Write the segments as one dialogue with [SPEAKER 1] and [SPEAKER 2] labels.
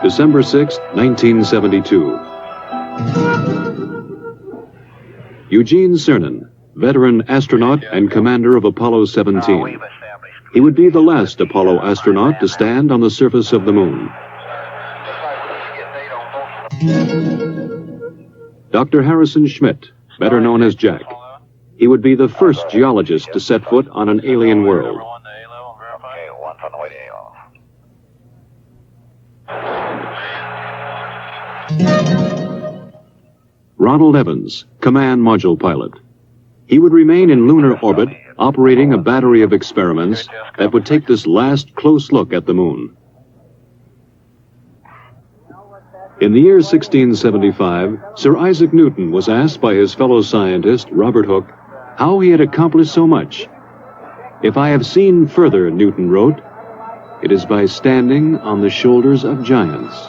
[SPEAKER 1] December 6, 1972. Eugene Cernan, veteran astronaut and commander of Apollo 17. He would be the last Apollo astronaut to stand on the surface of the moon. Dr. Harrison Schmitt, better known as Jack. He would be the first geologist to set foot on an alien world. Ronald Evans, command module pilot. He would remain in lunar orbit, operating a battery of experiments that would take this last close look at the moon. In the year 1675, Sir Isaac Newton was asked by his fellow scientist, Robert Hooke, how he had accomplished so much. "If I have seen further," Newton wrote, "it is by standing on the shoulders of giants."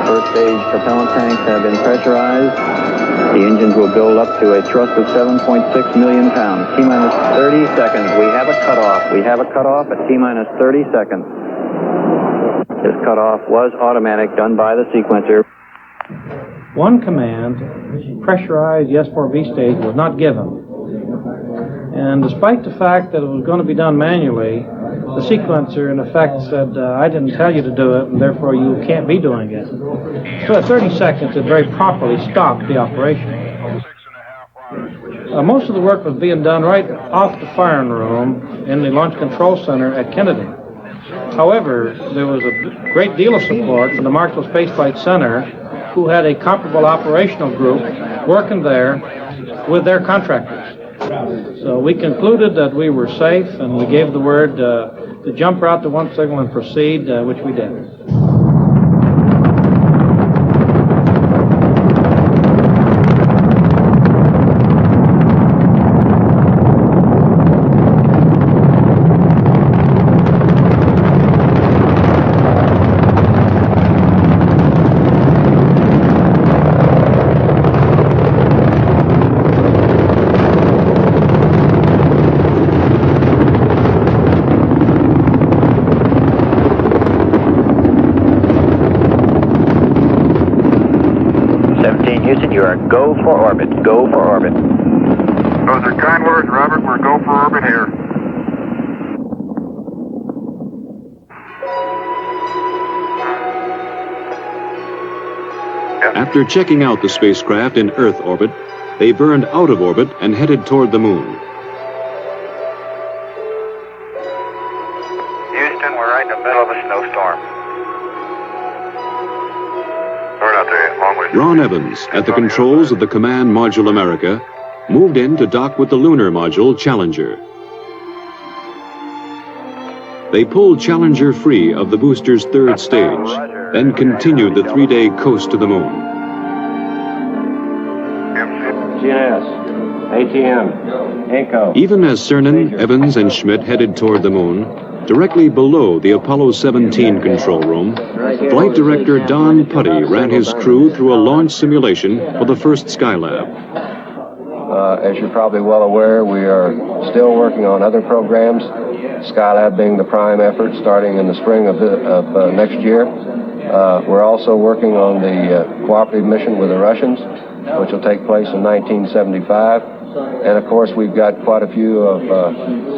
[SPEAKER 2] First-stage propellant tanks have been pressurized. The engines will build up to a thrust of 7.6 million pounds. T-minus 30 seconds. We have a cutoff. We have a cutoff at T-minus 30 seconds. This cutoff was automatic, done by the sequencer.
[SPEAKER 3] One command, pressurized S4B stage, was not given. And despite the fact that it was going to be done manually, the sequencer, in effect, said, I didn't tell you to do it, and therefore you can't be doing it. So at 30 seconds, it very properly stopped the operation. Most of the work was being done right off the firing room in the Launch Control Center at Kennedy. However, there was a great deal of support from the Marshall Space Flight Center, who had a comparable operational group working there with their contractors. So we concluded that we were safe, and we gave the word to jump route to one signal and proceed, which we did.
[SPEAKER 2] You are go for orbit. Go for orbit.
[SPEAKER 4] Those are kind words, Robert. We're go for orbit here.
[SPEAKER 1] After checking out the spacecraft in Earth orbit, they burned out of orbit and headed toward the moon.
[SPEAKER 4] Houston, we're right in the middle of a snowstorm.
[SPEAKER 1] Ron Evans, at the controls of the Command Module America, moved in to dock with the lunar module Challenger. They pulled Challenger free of the booster's third stage, then continued the 3-day coast to the moon.
[SPEAKER 5] GNS, ATM, ECHO.
[SPEAKER 1] Even as Cernan, Evans, and Schmitt headed toward the moon, directly below the Apollo 17 control room, Flight Director Don Putty ran his crew through a launch simulation for the first Skylab.
[SPEAKER 5] As you're probably well aware, we are still working on other programs, Skylab being the prime effort starting in the spring of next year. We're also working on the cooperative mission with the Russians, which will take place in 1975. And of course, we've got quite a few of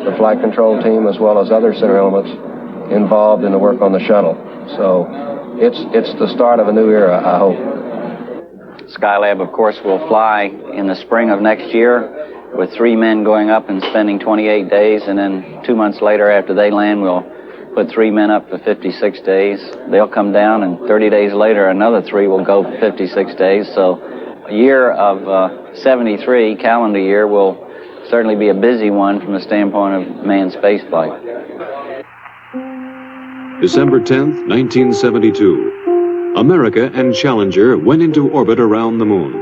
[SPEAKER 5] the flight control team as well as other center elements involved in the work on the shuttle. So it's the start of a new era, I hope.
[SPEAKER 2] Skylab, of course, will fly in the spring of next year with 3 men going up and spending 28 days, and then 2 months later after they land, we'll put 3 men up for 56 days. They'll come down, and 30 days later, another 3 will go for 56 days. So a year of 73, calendar year, will certainly be a busy one from the standpoint of manned spaceflight.
[SPEAKER 1] December 10th, 1972. America and Challenger went into orbit around the moon.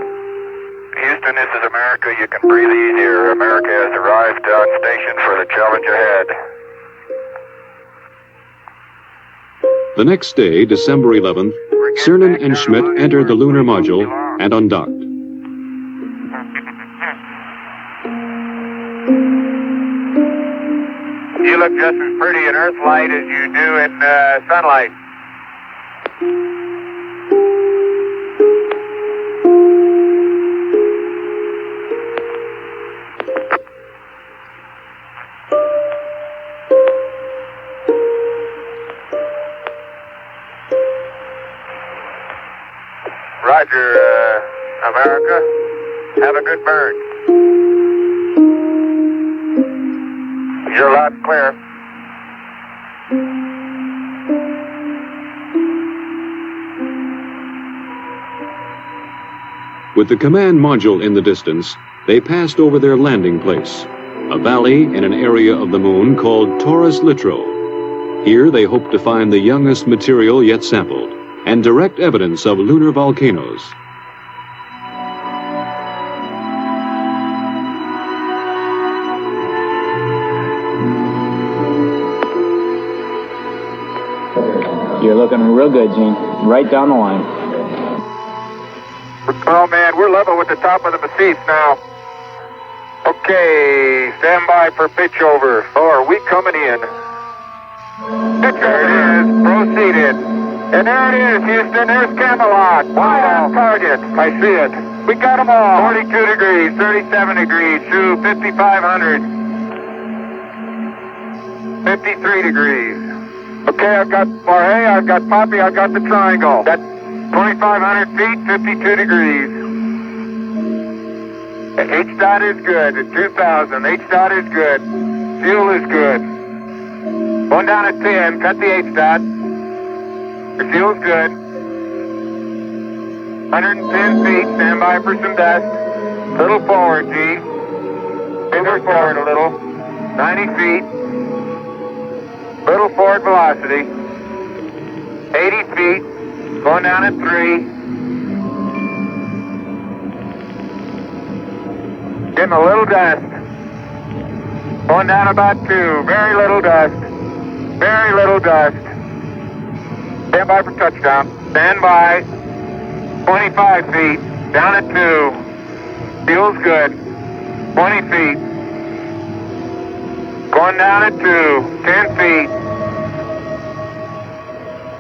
[SPEAKER 4] Houston, this is America. You can breathe easier. America has arrived on station for the challenge ahead.
[SPEAKER 1] The next day, December 11th, Cernan and Schmitt entered the lunar module and undocked.
[SPEAKER 4] You look just as pretty in Earth light as you do in sunlight. Roger, America. Have a good burn. You're loud and clear.
[SPEAKER 1] With the command module in the distance, they passed over their landing place, a valley in an area of the moon called Taurus Littrow. Here they hoped to find the youngest material yet sampled, and direct evidence of lunar volcanoes.
[SPEAKER 6] You're looking real good, Gene. Right down the line.
[SPEAKER 4] Oh man, we're level with the top of the massif now. Okay, stand by for pitch over. Oh, are we coming in? There it is, proceeded. And there it is, Houston, there's Camelot. Wide on target, I see it. We got them all. 42 degrees, 37 degrees, through 5,500. 53 degrees. Okay, I've got Jorge, I've got Poppy, I've got the triangle. That's 2,500 feet, 52 degrees. H-dot is good, at 2,000. H-dot is good. Fuel is good. Going down at 10, cut the H-dot. The fuel's good. 110 feet, stand by for some dust. Little forward, G. Finger forward a little. 90 feet. Little forward velocity. 80 feet. Going down at 3. Getting a little dust. Going down about 2. Very little dust. Very little dust. Stand by for touchdown. Stand by. 25 feet. Down at 2. Feels good. 20 feet. Going down at 2. 10 feet.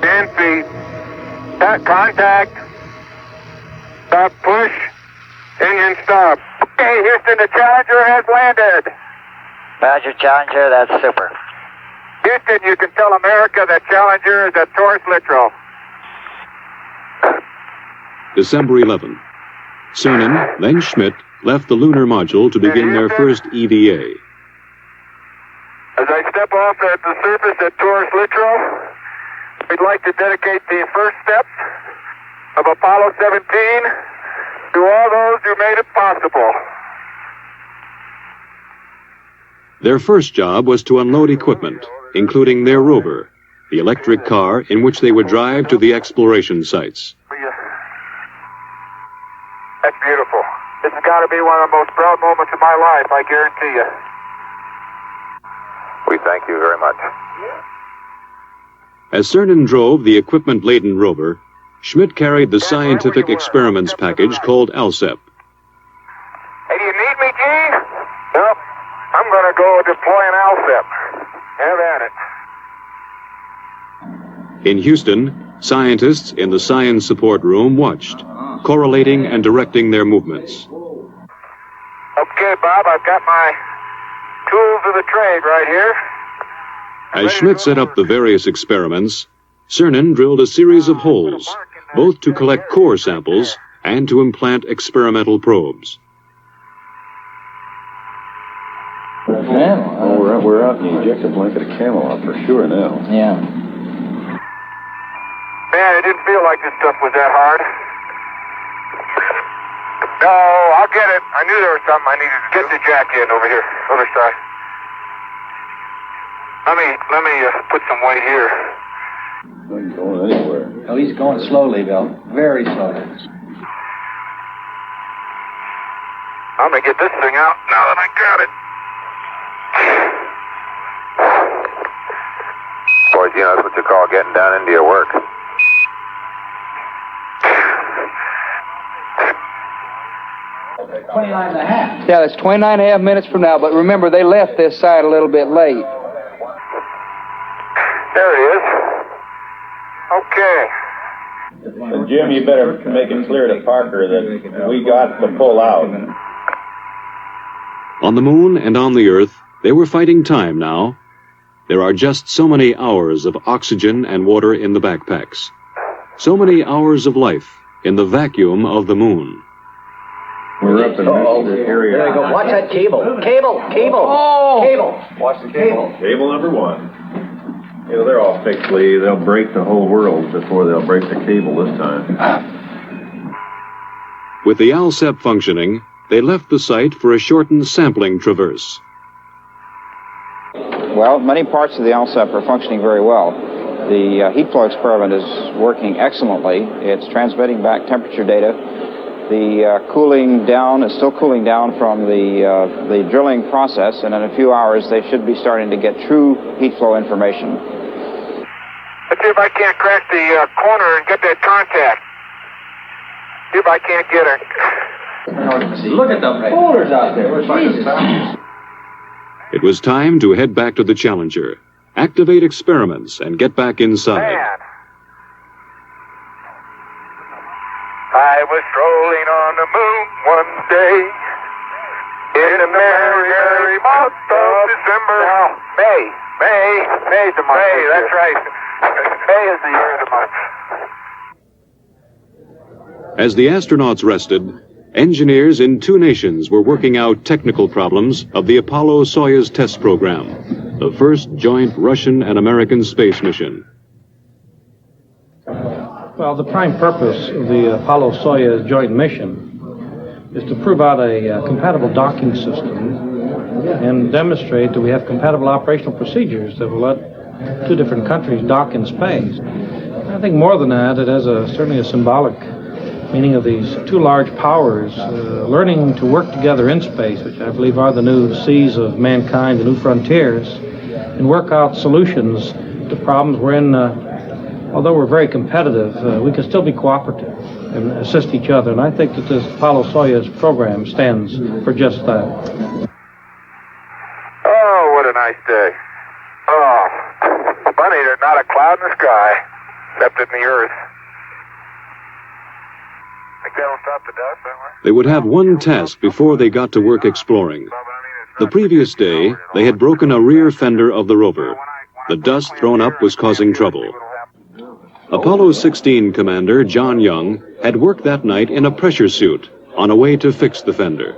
[SPEAKER 4] 10 feet. Contact. Stop push. Engine stop. Okay, Houston, the Challenger has landed.
[SPEAKER 2] Roger, Challenger, that's super.
[SPEAKER 4] Houston, you can tell America that Challenger is at Taurus Littrow.
[SPEAKER 1] December 11th. Cernan, then Schmitt, left the lunar module to begin their first EVA.
[SPEAKER 4] As I step off at the surface at Taurus Littrow, we'd like to dedicate the first steps of Apollo 17 to all those who made it possible.
[SPEAKER 1] Their first job was to unload equipment, including their rover, the electric car in which they would drive to the exploration sites.
[SPEAKER 4] That's beautiful. This has got to be one of the most proud moments of my life, I guarantee you. We thank you very much.
[SPEAKER 1] As Cernan drove the equipment-laden rover, Schmitt carried the scientific experiments package called ALSEP.
[SPEAKER 4] Hey, do you need me, Gene? Nope. I'm going to go deploy an ALSEP. Have at it.
[SPEAKER 1] In Houston, scientists in the science support room watched, correlating and directing their movements.
[SPEAKER 4] Okay, Bob, I've got my tools of the trade right here.
[SPEAKER 1] As Schmitt set up the various experiments, Cernan drilled a series of holes, both to collect core samples and to implant experimental probes.
[SPEAKER 7] Oh, we're out in the ejector blanket of Camelot for sure now.
[SPEAKER 6] Yeah.
[SPEAKER 4] Man, it didn't feel like this stuff was that hard. No, I'll get it. I knew there was something I needed to get the jack in over here, other side. Let me put some weight here.
[SPEAKER 7] Not going anywhere.
[SPEAKER 6] Oh, he's going slowly, Bill. Very slowly.
[SPEAKER 4] I'm gonna get this thing out now that I got it. Boy, Eugene. That's what you call getting down into your work.
[SPEAKER 8] Yeah, that's 29.5 minutes from now, but remember, they left this side a little bit late.
[SPEAKER 4] There it is. Okay.
[SPEAKER 7] And Jim, you better make it clear to Parker that we got to pull out.
[SPEAKER 1] On the moon and on the Earth, they were fighting time now. There are just so many hours of oxygen and water in the backpacks. So many hours of life in the vacuum of the moon.
[SPEAKER 7] We're up in this area.
[SPEAKER 9] There you go. Watch that cable. Cable.
[SPEAKER 8] Oh!
[SPEAKER 9] Cable. Watch the cable.
[SPEAKER 7] Cable number one. You know, they're all fixed, Lee. They'll break the whole world before they'll break the cable this time.
[SPEAKER 1] With the ALSEP functioning, they left the site for a shortened sampling traverse.
[SPEAKER 10] Well, many parts of the ALSEP are functioning very well. The heat flow experiment is working excellently. It's transmitting back temperature data. The cooling down is still cooling down from the drilling process, and in a few hours they should be starting to get true heat flow information.
[SPEAKER 4] Let's see if I can't crack the corner and get that contact. See if I can't get her.
[SPEAKER 9] Look at the boulders out there. Jesus.
[SPEAKER 1] It was time to head back to the Challenger, activate experiments, and get back inside.
[SPEAKER 4] Man. I was strolling on the moon one day in the merry, merry month of December. Now, May's the month. May, that's right. May is the year of the month.
[SPEAKER 1] As the astronauts rested, engineers in 2 nations were working out technical problems of the Apollo-Soyuz test program, the first joint Russian and American space mission.
[SPEAKER 3] Well, the prime purpose of the Apollo-Soyuz joint mission is to prove out a compatible docking system and demonstrate that we have compatible operational procedures that will let 2 different countries dock in space. I think more than that, it has certainly a symbolic meaning of these 2 large powers learning to work together in space, which I believe are the new seas of mankind, the new frontiers, and work out solutions to problems wherein although we're very competitive, we can still be cooperative and assist each other. And I think that this Apollo-Soyuz program stands for just that.
[SPEAKER 4] Oh, what a nice day. Oh, funny, there's not a cloud in the sky, except in the Earth. Think that'll stop the dust, don't we?
[SPEAKER 1] They would have one task before they got to work exploring. The previous day, they had broken a rear fender of the rover. The dust thrown up was causing trouble. Apollo 16 commander John Young had worked that night in a pressure suit on a way to fix the fender.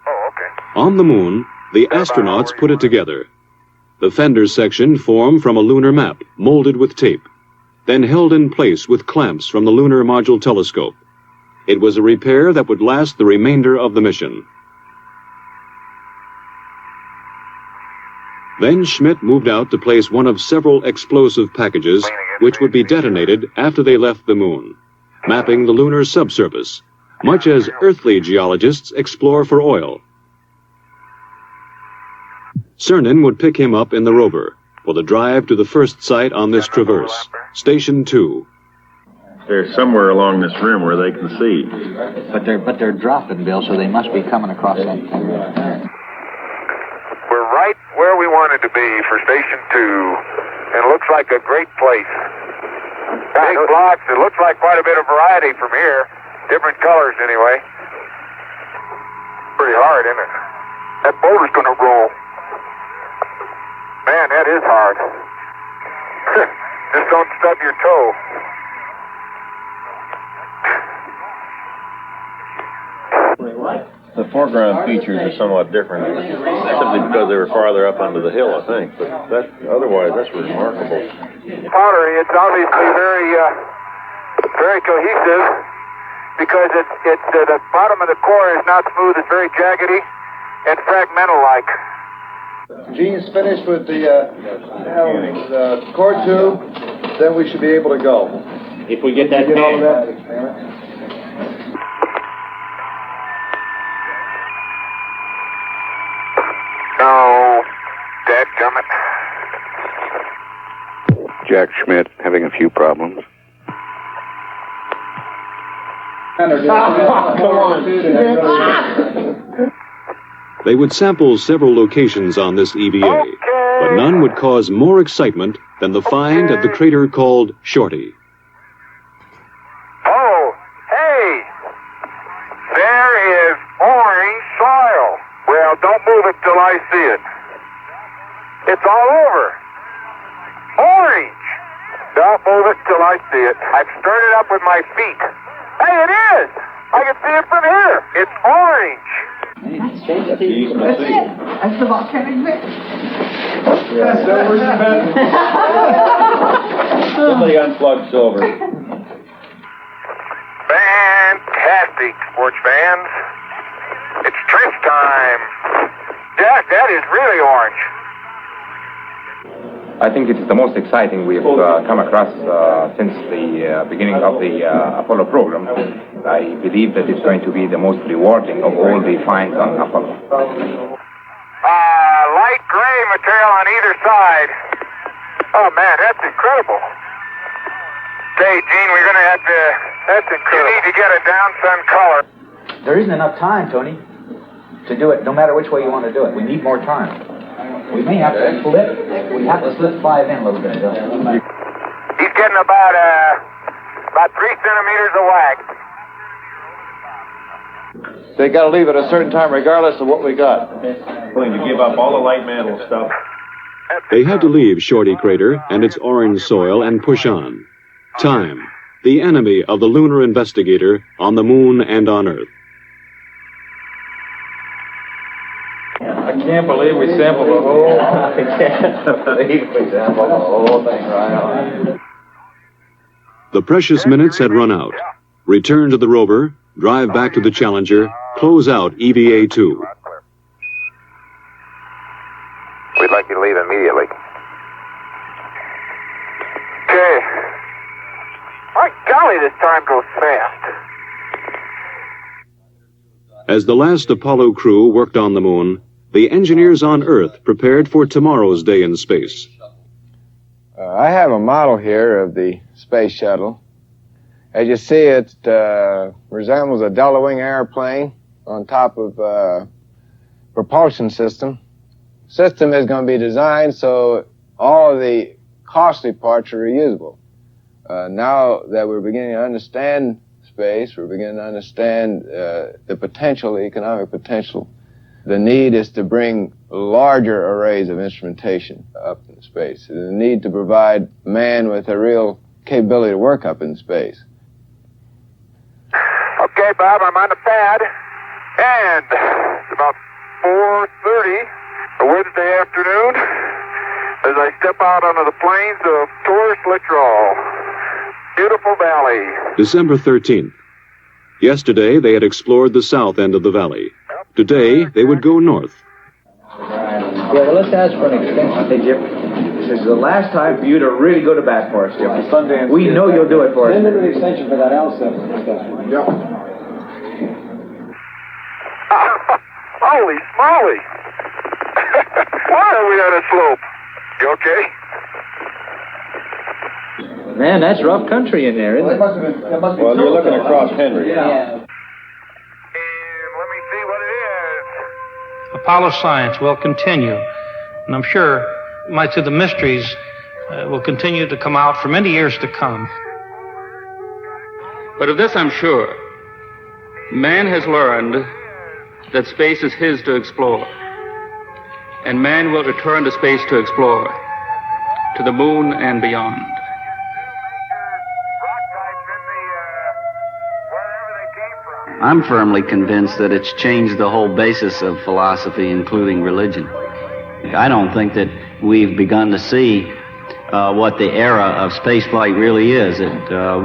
[SPEAKER 4] Oh, okay.
[SPEAKER 1] On the moon, the astronauts put it together. The fender section formed from a lunar map, molded with tape, then held in place with clamps from the Lunar Module Telescope. It was a repair that would last the remainder of the mission. Then Schmitt moved out to place one of several explosive packages which would be detonated after they left the moon, mapping the lunar subsurface, much as earthly geologists explore for oil. Cernan would pick him up in the rover for the drive to the first site on this traverse, Station 2.
[SPEAKER 7] They're somewhere along this rim where they can see.
[SPEAKER 10] But they're dropping, Bill, so they must be coming across that thing.
[SPEAKER 4] We're right where we wanted to be for Station 2, and it looks like a great place. Big blocks. It looks like quite a bit of variety from here. Different colors, anyway. Pretty hard, isn't it? That boulder's going to roll. Man, that is hard. Just don't stub your toe.
[SPEAKER 7] The foreground features are somewhat different, simply because they were farther up onto the hill, I think. But otherwise, that's remarkable.
[SPEAKER 4] Pottery, it's obviously very cohesive because it's the bottom of the core is not smooth; it's very jaggedy and fragmental-like.
[SPEAKER 11] Gene's finished with the core tube, then we should be able to go.
[SPEAKER 6] If we get that
[SPEAKER 11] Get all of
[SPEAKER 6] pan.
[SPEAKER 11] that.
[SPEAKER 4] No, dadgummit. Jack Schmitt, having a few problems.
[SPEAKER 9] Come on.
[SPEAKER 1] They would sample several locations on this EVA, but none would cause more excitement than the find of the crater called Shorty.
[SPEAKER 4] Oh, hey! There is orange soil. Well, don't move it till I see it. It's all over. Orange! Don't move it till I see it. I've stirred it up with my feet. Hey, it is! I can see it from here. It's orange.
[SPEAKER 9] That's the volcanic mix.
[SPEAKER 7] Somebody unplugged silver.
[SPEAKER 4] Fantastic, sports fans. It's trench time. Jack, that is really orange.
[SPEAKER 12] I think it is the most exciting we've come across since the beginning of the Apollo program. I believe that it's going to be the most rewarding of all the finds on Apollo.
[SPEAKER 4] Light gray material on either side. Oh, man, that's incredible. Hey, Gene, we're going to have to... That's incredible. You need to get a down-sun color.
[SPEAKER 13] There isn't enough time, Tony, to do it, no matter which way you want to do it. We need more time. We may have to slip. We have to slip 5 in a little bit.
[SPEAKER 4] He's getting about 3 centimeters of wax.
[SPEAKER 11] They got to leave at a certain time regardless of what we got.
[SPEAKER 7] Willing to give up all the light mantle stuff.
[SPEAKER 1] They had to leave Shorty Crater and its orange soil and push on. Time, the enemy of the lunar investigator on the moon and on Earth.
[SPEAKER 11] I can't believe we sampled the whole... I can't believe we sampled the whole thing right on.
[SPEAKER 1] The precious minutes had run out. Return to the rover, drive back to the Challenger, close out EVA-2.
[SPEAKER 4] We'd like you to leave immediately. Okay. My golly, this time goes fast.
[SPEAKER 1] As the last Apollo crew worked on the moon, the engineers on Earth prepared for tomorrow's day in space.
[SPEAKER 14] I have a model here of the Space Shuttle. As you see, it resembles a double-wing airplane on top of a propulsion system. System is going to be designed so all of the costly parts are reusable. Now that we're beginning to understand space, we're beginning to understand the potential, the economic potential. The need is to bring larger arrays of instrumentation up in space. The need to provide man with a real capability to work up in space.
[SPEAKER 4] Okay, Bob, I'm on the pad, and it's about 4:30 a Wednesday afternoon as I step out onto the plains of Torres Littoral. Beautiful valley.
[SPEAKER 1] December 13th. Yesterday, they had explored the south end of the valley. Today, they would go north.
[SPEAKER 13] Yeah, well, let's ask for an extension. Hey, Jim, this is the last time for you to really go to bat for us, Jim. We know you'll do it for us.
[SPEAKER 9] Send them an extension for that ASTP stuff.
[SPEAKER 11] Yep.
[SPEAKER 4] Holy smoly! Why are we on a slope? You okay?
[SPEAKER 3] Man, that's rough country in there, isn't it?
[SPEAKER 7] Well, you're looking across Henry.
[SPEAKER 3] Yeah.
[SPEAKER 4] And let me see what it is.
[SPEAKER 3] Apollo science will continue, and I'm sure much of the mysteries will continue to come out for many years to come.
[SPEAKER 15] But of this I'm sure. Man has learned that space is his to explore. And man will return to space to explore, to the moon and beyond.
[SPEAKER 2] I'm firmly convinced that it's changed the whole basis of philosophy, including religion. I don't think that we've begun to see what the era of spaceflight really is.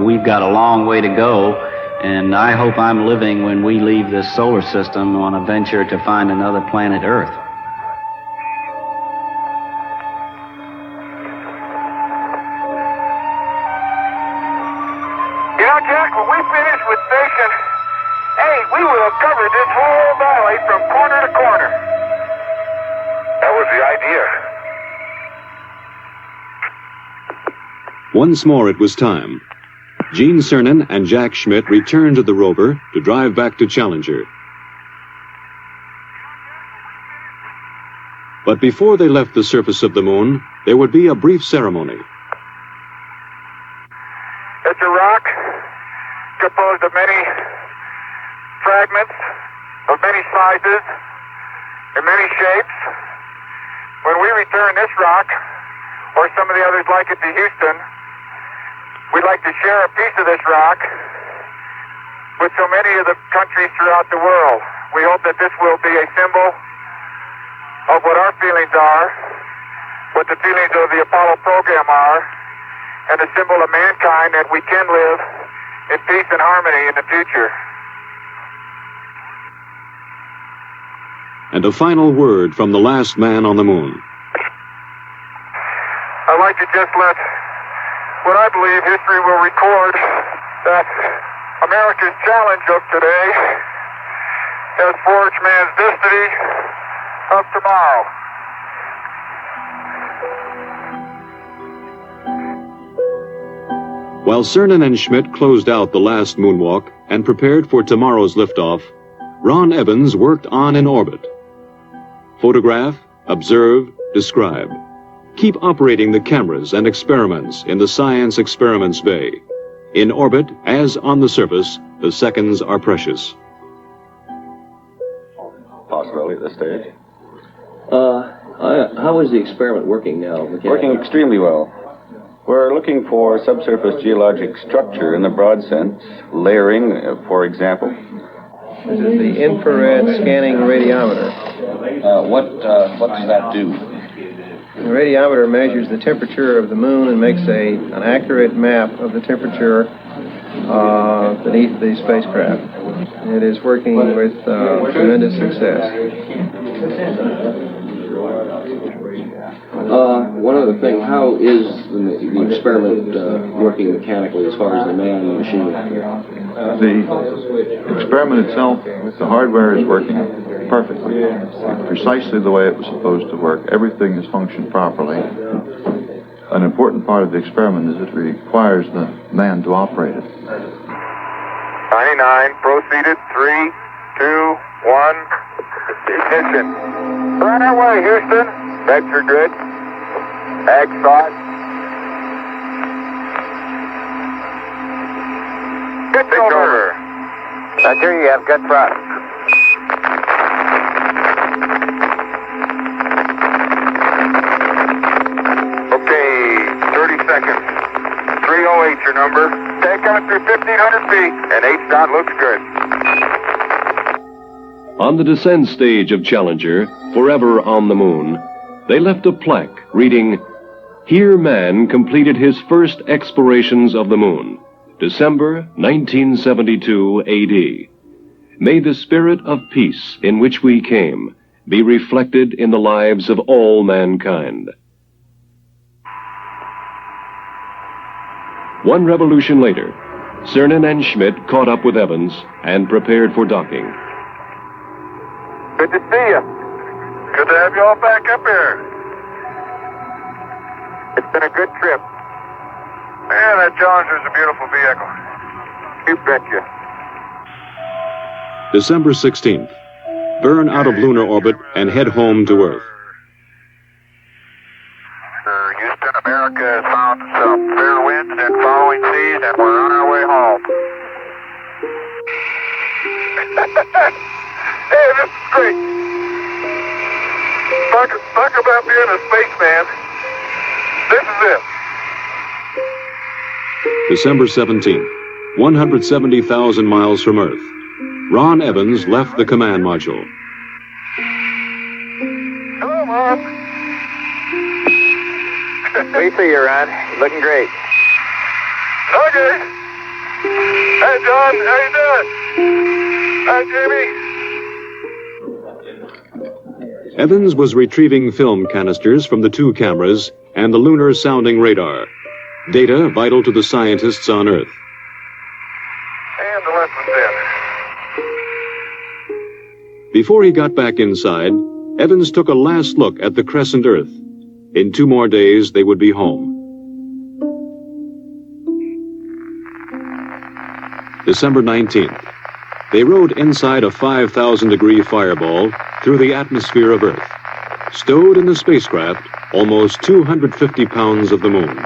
[SPEAKER 2] We've got a long way to go, and I hope I'm living when we leave this solar system on a venture to find another planet Earth.
[SPEAKER 4] You know, Jack, when we finish with station 8, we will have covered this whole valley from corner to corner. That was the idea.
[SPEAKER 1] Once more it was time. Gene Cernan and Jack Schmitt returned to the rover to drive back to Challenger. But before they left the surface of the moon, there would be a brief ceremony.
[SPEAKER 4] It's a rock composed of many fragments of many sizes and many shapes. When we return this rock, or some of the others like it, to Houston, we'd like to share a piece of this rock with so many of the countries throughout the world. We hope that this will be a symbol of what our feelings are, what the feelings of the Apollo program are, and a symbol of mankind that we can live in peace and harmony in the future.
[SPEAKER 1] And a final word from the last man on the moon.
[SPEAKER 4] I'd like to just let what I believe history will record, that America's challenge of today has forged man's destiny of tomorrow.
[SPEAKER 1] While Cernan and Schmitt closed out the last moonwalk and prepared for tomorrow's liftoff, Ron Evans worked on in orbit. Photograph, observe, describe. Keep operating the cameras and experiments in the Science Experiments Bay. In orbit, as on the surface, the seconds are precious.
[SPEAKER 7] Possibility at this stage.
[SPEAKER 16] How is the experiment working now?
[SPEAKER 7] Working extremely well. We're looking for subsurface geologic structure in the broad sense, layering, for example.
[SPEAKER 14] This is the infrared scanning radiometer.
[SPEAKER 7] What does that do?
[SPEAKER 14] The radiometer measures the temperature of the moon and makes an accurate map of the temperature beneath the spacecraft. It is working with tremendous success.
[SPEAKER 16] One other thing, how is the experiment working mechanically as far as the man and the machine?
[SPEAKER 17] The experiment itself, the hardware is working perfectly, precisely the way it was supposed to work. Everything is functioned properly. An important part of the experiment is it requires the man to operate it.
[SPEAKER 4] 99, proceeded, 3, 2, 1, ignition. We're on our way, Houston. Vector good. Ag thought. Good over. Vector, you have good thrust. Okay, 30 seconds. 308 your number. Tank coming through 1,500 feet, and H-dot looks good.
[SPEAKER 18] On the descent stage of Challenger, forever on the moon, they left a plaque reading, "Here man completed his first explorations of the moon, December 1972 AD. May the spirit of peace in which we came be reflected in the lives of all mankind." One revolution later, Cernan and Schmitt caught up with Evans and prepared for docking.
[SPEAKER 4] Good to see you. Good to have you all back up here. It's been a good trip. Man, that Challenger's a beautiful vehicle. You betcha.
[SPEAKER 1] December 16th. Burn out of lunar orbit and head home to Earth.
[SPEAKER 4] Houston, America has found some fair winds and following seas, and we're on our way home. Hey, this is great. Talk about being a spaceman. This is it.
[SPEAKER 1] December 17th. 170,000 miles from Earth. Ron Evans left the command module.
[SPEAKER 4] Hello, Mom.
[SPEAKER 2] We see you, Ron. You're looking great.
[SPEAKER 4] Okay. Hey, John. How you doing? Hi, Jamie.
[SPEAKER 1] Evans was retrieving film canisters from the two cameras and the lunar sounding radar. Data vital to the scientists on Earth.
[SPEAKER 4] And the lessons in.
[SPEAKER 1] Before he got back inside, Evans took a last look at the crescent Earth. In 2 more days, they would be home. December 19th. They rode inside a 5,000-degree fireball through the atmosphere of Earth. Stowed in the spacecraft, almost 250 pounds of the moon.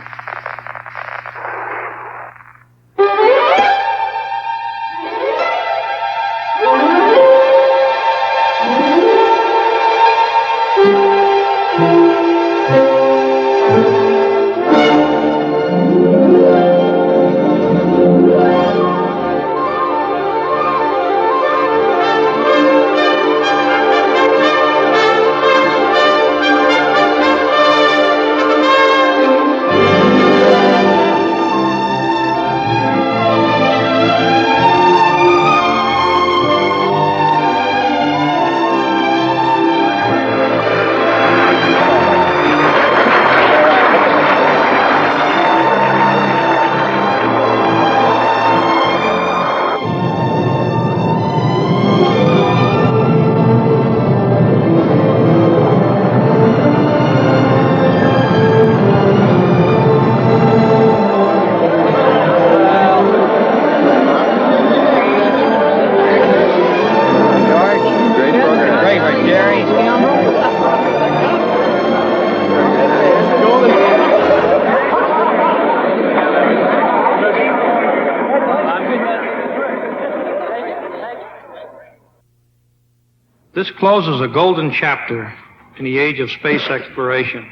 [SPEAKER 3] This closes a golden chapter in the age of space exploration.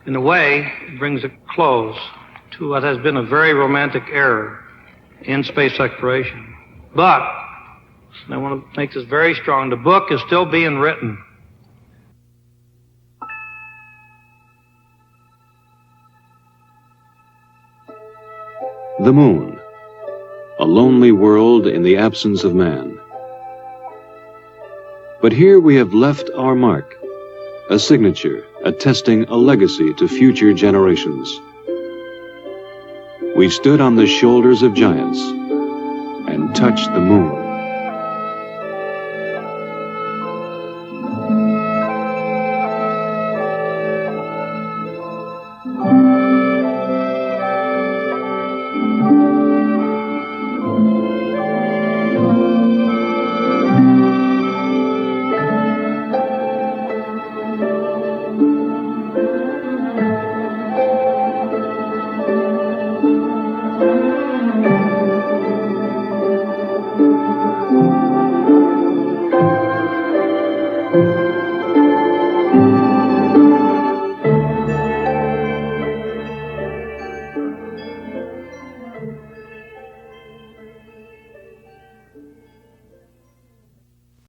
[SPEAKER 3] In a way, it brings a close to what has been a very romantic era in space exploration. But, and I want to make this very strong, the book is still being written.
[SPEAKER 1] The moon, a lonely world in the absence of man. But here we have left our mark, a signature attesting a legacy to future generations. We stood on the shoulders of giants and touched the moon.